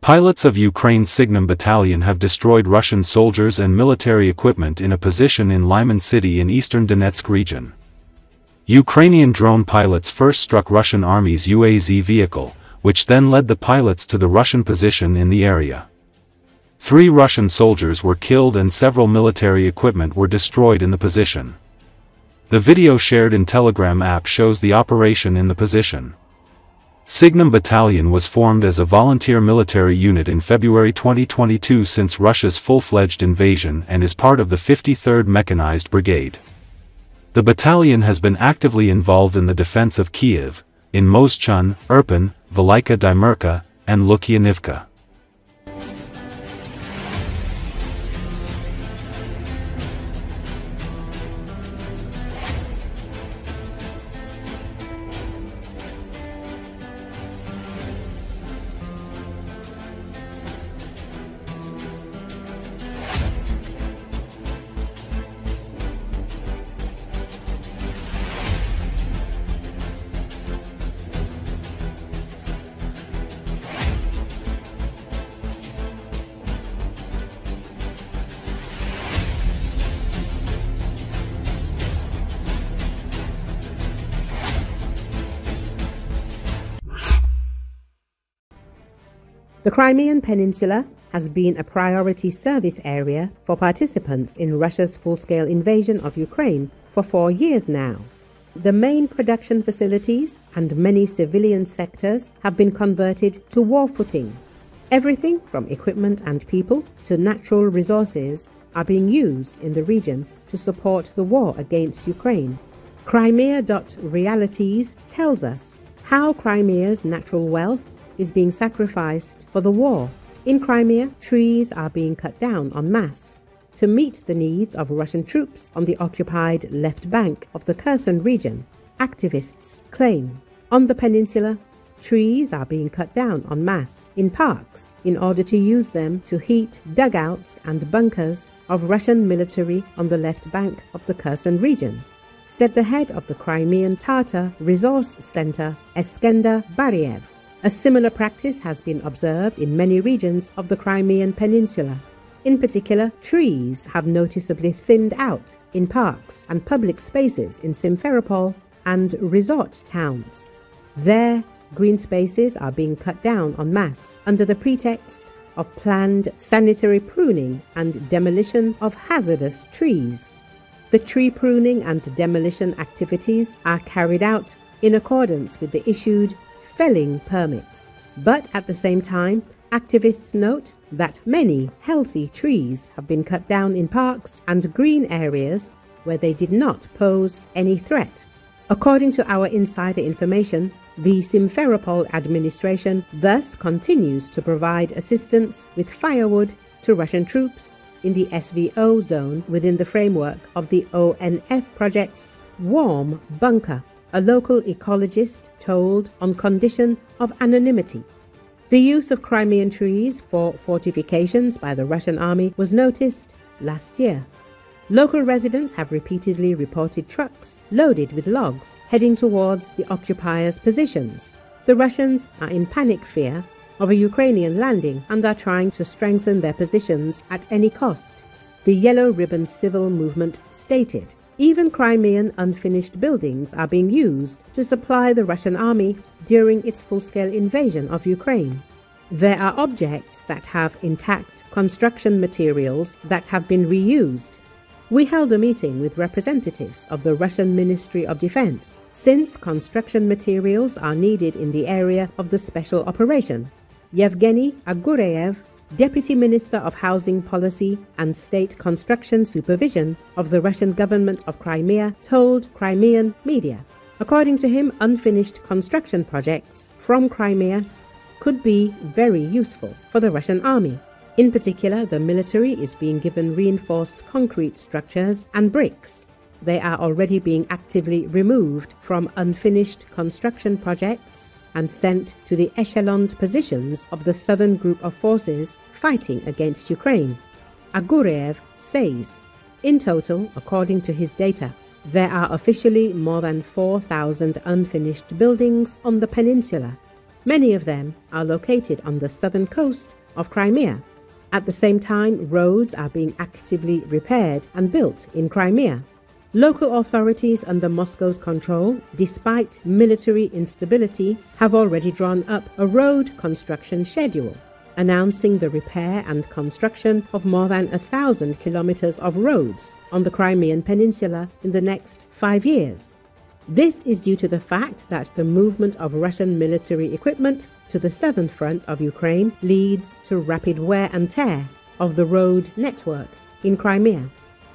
Pilots of Ukraine's Signum battalion have destroyed Russian soldiers and military equipment in a position in Lyman city in eastern Donetsk region. Ukrainian drone pilots first struck Russian Army's UAZ vehicle, which then led the pilots to the Russian position in the area. 3 Russian soldiers were killed and several military equipment were destroyed in the position. The video shared in Telegram app shows the operation in the position. Signum Battalion was formed as a volunteer military unit in February 2022 since Russia's full-fledged invasion and is part of the 53rd Mechanized Brigade. The battalion has been actively involved in the defense of Kiev, in Moschun, Irpin, Velika Dymerka, and Lukyanivka. The Crimean Peninsula has been a priority service area for participants in Russia's full-scale invasion of Ukraine for 4 years now. The main production facilities and many civilian sectors have been converted to war footing. Everything from equipment and people to natural resources are being used in the region to support the war against Ukraine. Crimea.realities tells us how Crimea's natural wealth is being sacrificed for the war. In Crimea, trees are being cut down en masse to meet the needs of Russian troops on the occupied left bank of the Kherson region, activists claim. On the peninsula, trees are being cut down en masse in parks in order to use them to heat dugouts and bunkers of Russian military on the left bank of the Kherson region, said the head of the Crimean Tatar Resource Center, Eskender Bariev. A similar practice has been observed in many regions of the Crimean Peninsula. In particular, trees have noticeably thinned out in parks and public spaces in Simferopol and resort towns. There, green spaces are being cut down en masse under the pretext of planned sanitary pruning and demolition of hazardous trees. The tree pruning and demolition activities are carried out in accordance with the issued felling permit. But at the same time, activists note that many healthy trees have been cut down in parks and green areas where they did not pose any threat. According to our insider information, the Simferopol administration thus continues to provide assistance with firewood to Russian troops in the SVO zone within the framework of the ONF project Warm Bunker, a local ecologist told on condition of anonymity. The use of Crimean trees for fortifications by the Russian army was noticed last year. Local residents have repeatedly reported trucks loaded with logs heading towards the occupiers' positions. The Russians are in panic fear of a Ukrainian landing and are trying to strengthen their positions at any cost, the Yellow Ribbon Civil Movement stated. Even Crimean unfinished buildings are being used to supply the Russian army during its full-scale invasion of Ukraine. There are objects that have intact construction materials that have been reused. We held a meeting with representatives of the Russian Ministry of Defense, since construction materials are needed in the area of the special operation. Yevgeny Agureyev, Deputy Minister of Housing Policy and State Construction Supervision of the Russian government of Crimea, told Crimean media. According to him, unfinished construction projects from Crimea could be very useful for the Russian army. In particular, the military is being given reinforced concrete structures and bricks. They are already being actively removed from unfinished construction projects and sent to the echeloned positions of the southern group of forces fighting against Ukraine. Agureyev says, in total, according to his data, there are officially more than 4,000 unfinished buildings on the peninsula. Many of them are located on the southern coast of Crimea. At the same time, roads are being actively repaired and built in Crimea. Local authorities under Moscow's control, despite military instability, have already drawn up a road construction schedule, announcing the repair and construction of more than 1,000 kilometers of roads on the Crimean Peninsula in the next 5 years. This is due to the fact that the movement of Russian military equipment to the southern front of Ukraine leads to rapid wear and tear of the road network in Crimea.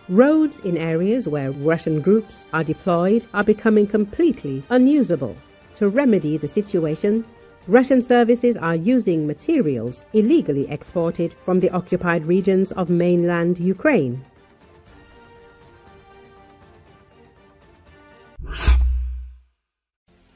Roads in areas where Russian groups are deployed are becoming completely unusable. To remedy the situation, Russian services are using materials illegally exported from the occupied regions of mainland Ukraine.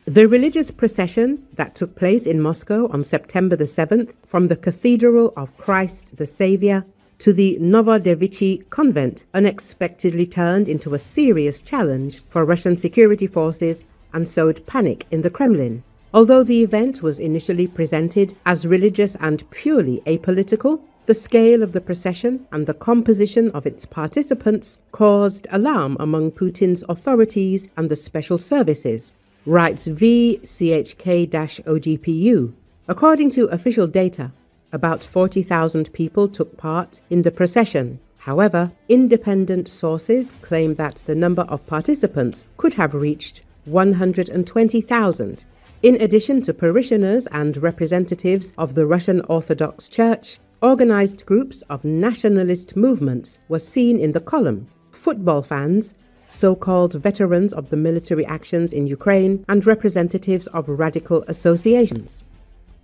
The religious procession that took place in Moscow on September the 7th from the Cathedral of Christ the Saviour to the Novodevichy convent unexpectedly turned into a serious challenge for Russian security forces and sowed panic in the Kremlin. Although the event was initially presented as religious and purely apolitical, the scale of the procession and the composition of its participants caused alarm among Putin's authorities and the special services, writes VCHK-OGPU. According to official data, about 40,000 people took part in the procession. However, independent sources claim that the number of participants could have reached 120,000. In addition to parishioners and representatives of the Russian Orthodox Church, organized groups of nationalist movements were seen in the column. Football fans, so-called veterans of the military actions in Ukraine, and representatives of radical associations.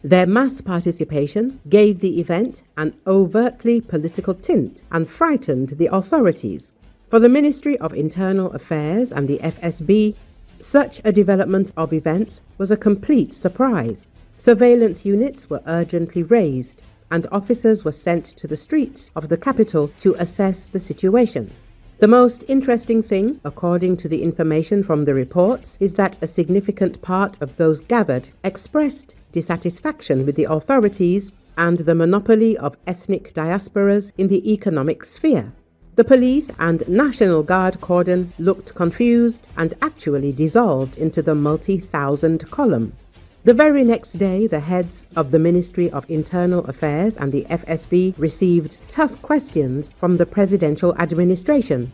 Their mass participation gave the event an overtly political tint and frightened the authorities. For the Ministry of Internal Affairs and the FSB, such a development of events was a complete surprise. Surveillance units were urgently raised, and officers were sent to the streets of the capital to assess the situation. The most interesting thing, according to the information from the reports, is that a significant part of those gathered expressed dissatisfaction with the authorities and the monopoly of ethnic diasporas in the economic sphere. The police and National Guard cordon looked confused and actually dissolved into the multi-thousand column. The very next day, the heads of the Ministry of Internal Affairs and the FSB received tough questions from the presidential administration.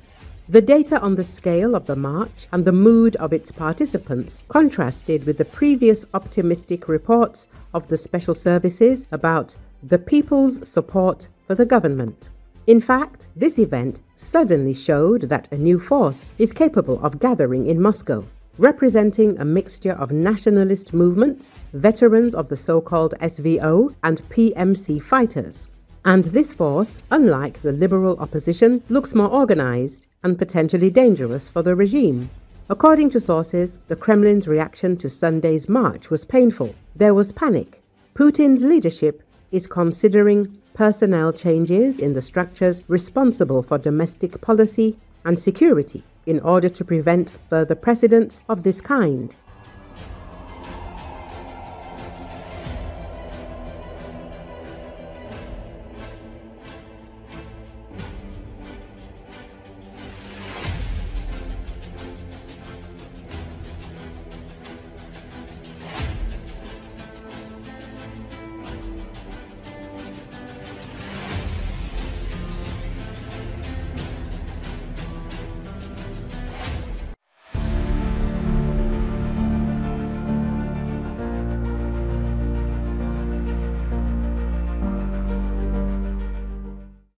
The data on the scale of the march and the mood of its participants contrasted with the previous optimistic reports of the special services about the people's support for the government. In fact, this event suddenly showed that a new force is capable of gathering in Moscow, representing a mixture of nationalist movements, veterans of the so-called SVO, and PMC fighters. And this force, unlike the liberal opposition, looks more organized and potentially dangerous for the regime. According to sources, the Kremlin's reaction to Sunday's march was painful. There was panic. Putin's leadership is considering personnel changes in the structures responsible for domestic policy and security in order to prevent further precedents of this kind.